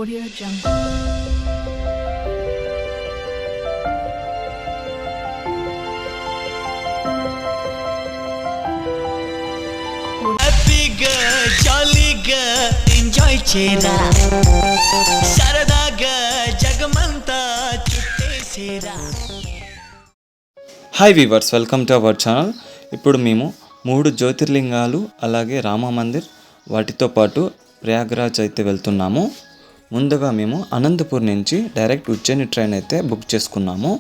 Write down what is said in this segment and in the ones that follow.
Audio Jungle. హ్యాపీగా జాలీగా enjoy చేయరా, సరదాగా జగమంతా చుట్టేసేరా. Hi viewers, welcome to our channel. ఇప్పుడు మేము 3 జ్యోతిర్లింగాలు అలాగే రామ మందిర్ వాటితో పాటు ప్రయాగ్రాజ్ అయితే వెళ్తున్నాము. ముందుగా మేము అనంతపూర్ నుంచి డైరెక్ట్ ఉజ్జయిని ట్రైన్ అయితే బుక్ చేసుకున్నాము.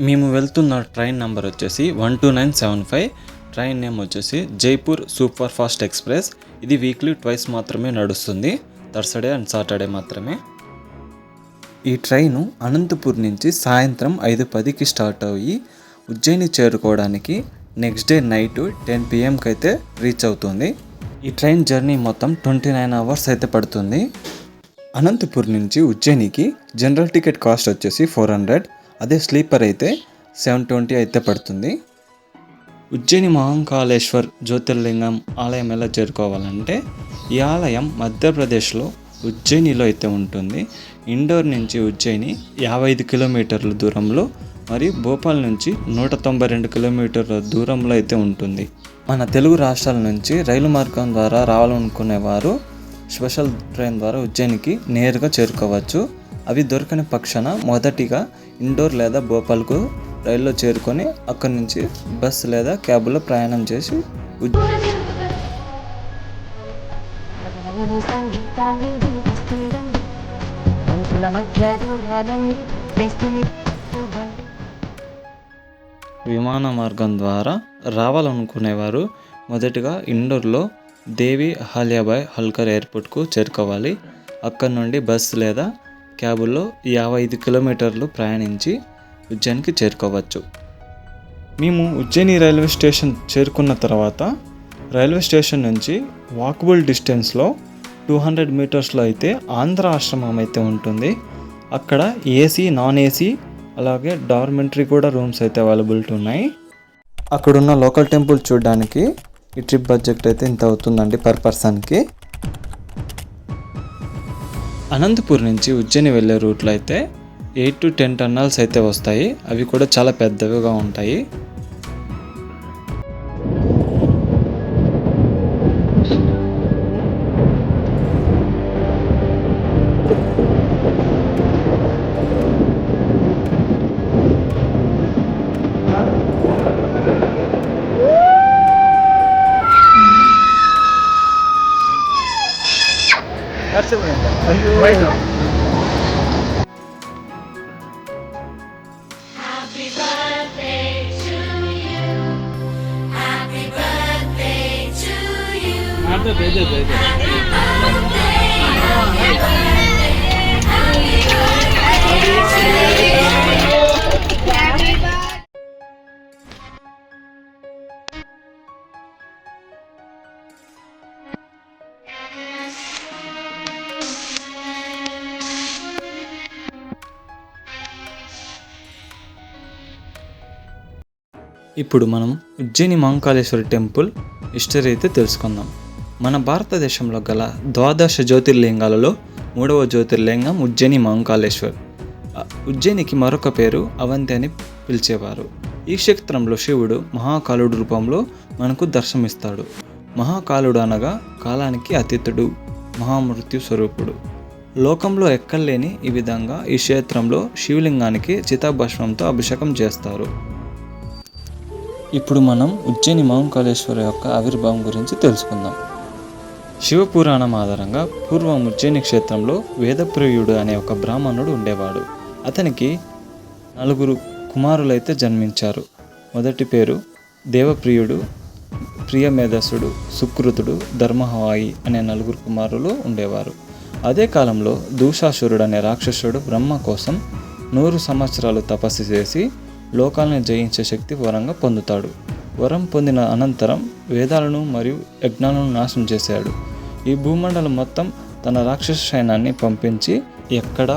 మేము వెళ్తున్న ట్రైన్ నెంబర్ వచ్చేసి 12975. ట్రైన్ నేమ్ వచ్చేసి జైపూర్ సూపర్ ఫాస్ట్ ఎక్స్ప్రెస్. ఇది వీక్లీ ట్వైస్ మాత్రమే నడుస్తుంది, థర్స్డే అండ్ సాటర్డే మాత్రమే. ఈ ట్రైను అనంతపూర్ నుంచి సాయంత్రం 5:10కి స్టార్ట్ అయ్యి ఉజ్జయిని చేరుకోవడానికి నెక్స్ట్ డే నైట్ 10 PM అయితే రీచ్ అవుతుంది. ఈ ట్రైన్ జర్నీ మొత్తం 29 అవర్స్ అయితే పడుతుంది. అనంతపూర్ నుంచి ఉజ్జయినికి జనరల్ టికెట్ కాస్ట్ వచ్చేసి 400, అదే స్లీపర్ అయితే 720 అయితే పడుతుంది. ఉజ్జయిని మహాకాళేశ్వర్ జ్యోతిర్లింగం ఆలయం ఎలా చేరుకోవాలంటే, ఈ ఆలయం మధ్యప్రదేశ్లో ఉజ్జయినిలో అయితే ఉంటుంది. ఇండోర్ నుంచి ఉజ్జయిని 55 కిలోమీటర్ల దూరంలో మరియు భోపాల్ నుంచి 192 కిలోమీటర్ల దూరంలో అయితే ఉంటుంది. మన తెలుగు రాష్ట్రాల నుంచి రైలు మార్గం ద్వారా రావాలనుకునేవారు స్పెషల్ ట్రైన్ ద్వారా ఉజ్జయినికి నేరుగా చేరుకోవచ్చు. అవి దొరకని పక్షాన మొదటిగా ఇండోర్ లేదా భోపాల్కు రైల్లో చేరుకొని అక్కడి నుంచి బస్సు లేదా క్యాబ్లో ప్రయాణం చేసి విమాన మార్గం ద్వారా రావాలనుకునేవారు మొదటగా ఇండోర్లో దేవి అహల్యాబాయ్ హల్కర్ ఎయిర్పోర్ట్కు చేరుకోవాలి. అక్కడి నుండి బస్సు లేదా క్యాబుల్లో 55 కిలోమీటర్లు ప్రయాణించి ఉజ్జయినికి చేరుకోవచ్చు. మేము ఉజ్జయిని రైల్వే స్టేషన్ చేరుకున్న తర్వాత రైల్వే స్టేషన్ నుంచి వాకబుల్ డిస్టెన్స్లో 200 మీటర్స్లో అయితే ఆంధ్ర ఆశ్రమం అయితే ఉంటుంది. అక్కడ ఏసీ, నాన్ ఏసీ అలాగే డార్మెంటరీ కూడా రూమ్స్ అయితే అవైలబిలిటీ ఉన్నాయి. అక్కడున్న లోకల్ టెంపుల్ చూడడానికి ఈ ట్రిప్ బడ్జెట్ అయితే ఇంత అవుతుందండి పర్ పర్సన్కి. అనంతపూర్ నుంచి ఉజ్జయిని వెళ్ళే రూట్లో అయితే 8 to 10 టన్నల్స్ అయితే వస్తాయి. అవి కూడా చాలా పెద్దవిగా ఉంటాయి. Happy birthday to you. Happy birthday to you. Happy birthday. Happy birthday. Happy birthday to you. Happy birthday. ఇప్పుడు మనం ఉజ్జయిని మహాకాళేశ్వరి టెంపుల్ హిస్టరీ అయితే తెలుసుకుందాం. మన భారతదేశంలో గల 12 జ్యోతిర్లింగాలలో 3వ జ్యోతిర్లింగం ఉజ్జయిని మహాకాళేశ్వర్. ఉజ్జయినికి మరొక పేరు అవంతి అని పిలిచేవారు. ఈ క్షేత్రంలో శివుడు మహాకాలుడు రూపంలో మనకు దర్శనమిస్తాడు. మహాకాలుడు అనగా కాలానికి అతీతుడు, మహామృత్యు స్వరూపుడు. లోకంలో ఎక్కడలేని ఈ విధంగా ఈ క్షేత్రంలో శివలింగానికి చితాభస్మంతో అభిషేకం చేస్తారు. ఇప్పుడు మనం ఉజ్జయిని మహాకాళేశ్వర యొక్క ఆవిర్భావం గురించి తెలుసుకుందాం. శివపురాణం ఆధారంగా పూర్వం ఉజ్జయిని క్షేత్రంలో వేదప్రియుడు అనే ఒక బ్రాహ్మణుడు ఉండేవాడు. అతనికి 4 కుమారులైతే జన్మించారు. మొదటి పేరు దేవప్రియుడు, ప్రియమేధసుడు, సుకృతుడు, ధర్మహవాయి అనే 4 కుమారులు ఉండేవారు. అదే కాలంలో దూషాసురుడు అనే రాక్షసుడు బ్రహ్మ కోసం 100 సంవత్సరాలు తపస్సు చేసి లోకాలను జయించే శక్తి వరంగా పొందుతాడు. వరం పొందిన అనంతరం వేదాలను మరియు యజ్ఞాలను నాశనం చేశాడు. ఈ భూమండలం మొత్తం తన రాక్షస సైన్యాన్ని పంపించి ఎక్కడ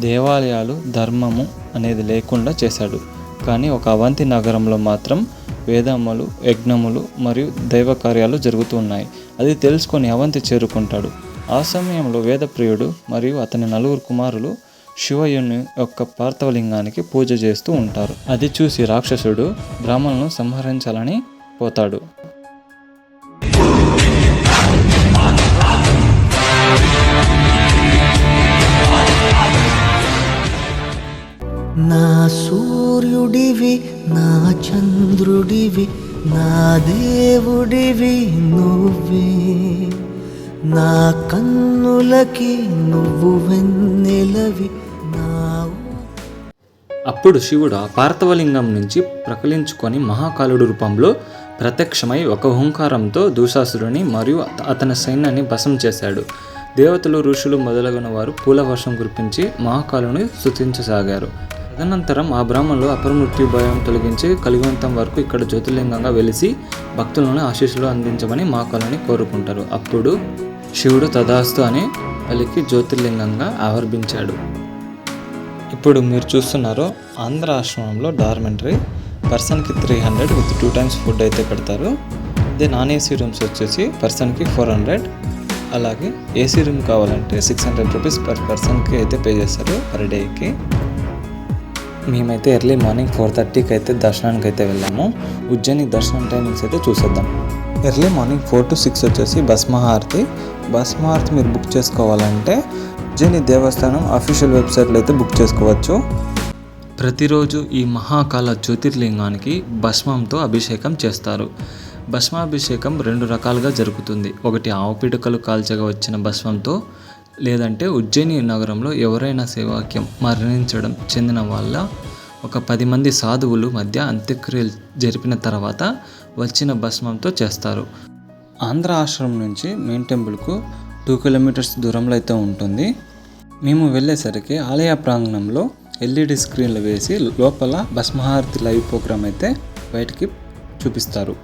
దేవాలయాలు, ధర్మము అనేది లేకుండా చేశాడు. కానీ ఒక అవంతి నగరంలో మాత్రం వేదములు, యజ్ఞములు మరియు దైవ కార్యాలు జరుగుతూ ఉన్నాయి. అది తెలుసుకొని అవంతి చేరుకుంటాడు. ఆ సమయంలో వేదప్రియుడు మరియు అతని 4 కుమారులు శివయ్యుని యొక్క పార్థవలింగానికి పూజ చేస్తూ ఉంటారు. అది చూసి రాక్షసుడు బ్రాహ్మణులను సంహరించాలని పోతాడు. నా సూర్యుడివి, నా చంద్రుడివి, నా దేవుడివి నువ్వే, నా కన్నులకి నువ్వు వెన్నెలవి, నా అప్పుడు శివుడు ఆ పార్థవలింగం నుంచి ప్రకలించుకొని మహాకాలుడు రూపంలో ప్రత్యక్షమై ఒక హుంకారంతో దూషాసురుని మరియు అతని సైన్యాన్ని భస్మం చేశాడు. దేవతలు, ఋషులు మొదలగున వారు పూల వర్షం కురిపించి మహాకాలుని స్తుతించసాగారు. తదనంతరం ఆ బ్రాహ్మణులు అపరమృత్యు భయం తొలగించి కలియుగంతం వరకు ఇక్కడ జ్యోతిర్లింగంగా వెలిసి భక్తులను ఆశీస్సులు అందించమని మహాకాలుని కోరుకుంటారు. అప్పుడు శివుడు తదాస్తు అని పలికి జ్యోతిర్లింగంగా ఆవిర్భించాడు. ఇప్పుడు మీరు చూస్తున్నారు ఆంధ్ర ఆశ్రమంలో డార్మెంటరీ. పర్సన్కి 300 విత్ 2 times ఫుడ్ అయితే పెడతారు. అదే నాన్ ఏసీ రూమ్స్ వచ్చేసి పర్సన్కి 400. అలాగే ఏసీ రూమ్ కావాలంటే 600 రూపీస్ పర్ పర్సన్కి అయితే పే చేస్తారు పర్ డేకి. మేమైతే ఎర్లీ మార్నింగ్ 4:30కి అయితే దర్శనానికి అయితే వెళ్ళాము. ఉజ్జయిని దర్శనం టైమింగ్స్ అయితే చూసేద్దాం. ఎర్లీ మార్నింగ్ 4 to 6 వచ్చేసి భస్మహారతి. భస్మహారతి మీరు బుక్ చేసుకోవాలంటే ఉజ్జయిని దేవస్థానం అఫీషియల్ వెబ్సైట్లో అయితే బుక్ చేసుకోవచ్చు. ప్రతిరోజు ఈ మహాకాల జ్యోతిర్లింగానికి భస్మంతో అభిషేకం చేస్తారు. భస్మాభిషేకం 2 రకాలుగా జరుగుతుంది. ఒకటి ఆవు పిడకలు కాల్చగా వచ్చిన భస్మంతో, లేదంటే ఉజ్జయిని నగరంలో ఎవరైనా సేవాక్యం మరణించడం చెందిన వాళ్ళ ఒక 10 మంది సాధువులు మధ్య అంత్యక్రియలు జరిపిన తర్వాత వచ్చిన భస్మంతో చేస్తారు. ఆంధ్ర ఆశ్రమం నుంచి మెయిన్ టెంపుల్కు 2 kilometers దూరంలో అయితే ఉంటుంది. మేము వెళ్ళేసరికి ఆలయ ప్రాంగణంలో LED స్క్రీన్లు వేసి లోపల భస్మహారతి లైవ్ ప్రోగ్రామ్ అయితే బయటికి చూపిస్తారు.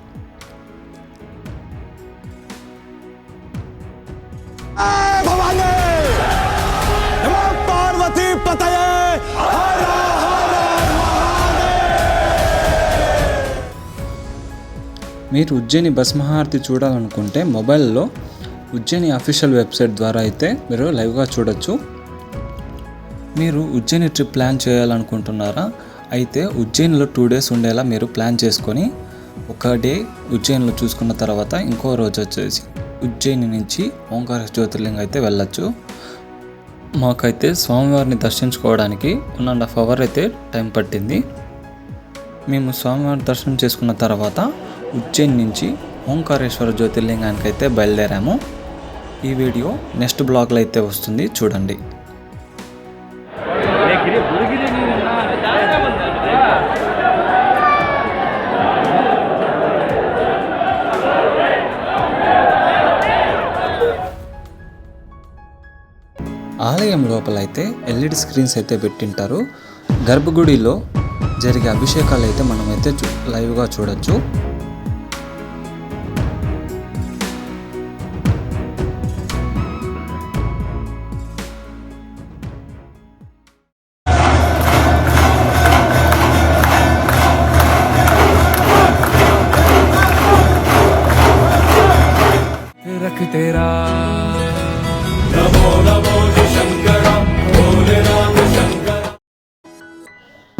మీరు ఉజ్జయిని భస్మహారతి చూడాలనుకుంటే మొబైల్లో ఉజ్జయిని అఫీషియల్ వెబ్సైట్ ద్వారా అయితే మీరు లైవ్గా చూడొచ్చు. మీరు ఉజ్జయిని ట్రిప్ ప్లాన్ చేయాలనుకుంటున్నారా? అయితే ఉజ్జయినిలో 2 days ఉండేలా మీరు ప్లాన్ చేసుకొని ఒక డే ఉజ్జయినిలో చూసుకున్న తర్వాత ఇంకో రోజు వచ్చేసి ఉజ్జయిని నుంచి ఓంకార జ్యోతిర్లింగం అయితే వెళ్ళచ్చు. మాకైతే స్వామివారిని దర్శించుకోవడానికి 1.5 hours అయితే టైం పట్టింది. మేము స్వామివారి దర్శనం చేసుకున్న తర్వాత ఉజ్జయిని నుంచి ఓంకారేశ్వర జ్యోతిర్లింగానికి అయితే బయలుదేరాము. ఈ వీడియో నెక్స్ట్ బ్లాగ్లో అయితే వస్తుంది, చూడండి. ఆలయం లోపలైతే LED స్క్రీన్స్ అయితే పెట్టింటారు. గర్భగుడిలో జరిగే అభిషేకాలు అయితే మనమైతే లైవ్గా చూడొచ్చు.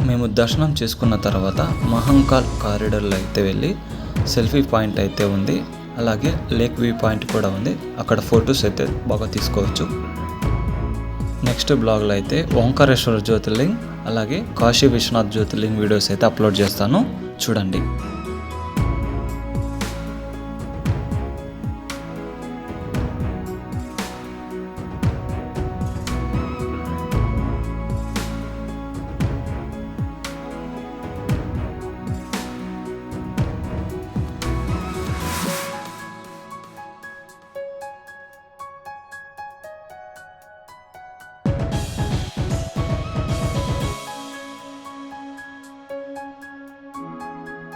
మేము దర్శనం చేసుకున్న తర్వాత మహంకాల్ కారిడార్లో అయితే వెళ్ళి సెల్ఫీ పాయింట్ అయితే ఉంది. అలాగే లేక్ వ్యూ పాయింట్ కూడా ఉంది. అక్కడ ఫొటోస్ అయితే బాగా తీసుకోవచ్చు. నెక్స్ట్ బ్లాగ్లో అయితే ఓంకారేశ్వర జ్యోతిర్లింగ్ అలాగే కాశీ విశ్వనాథ్ జ్యోతిర్లింగ్ వీడియోస్ అయితే అప్లోడ్ చేస్తాను, చూడండి.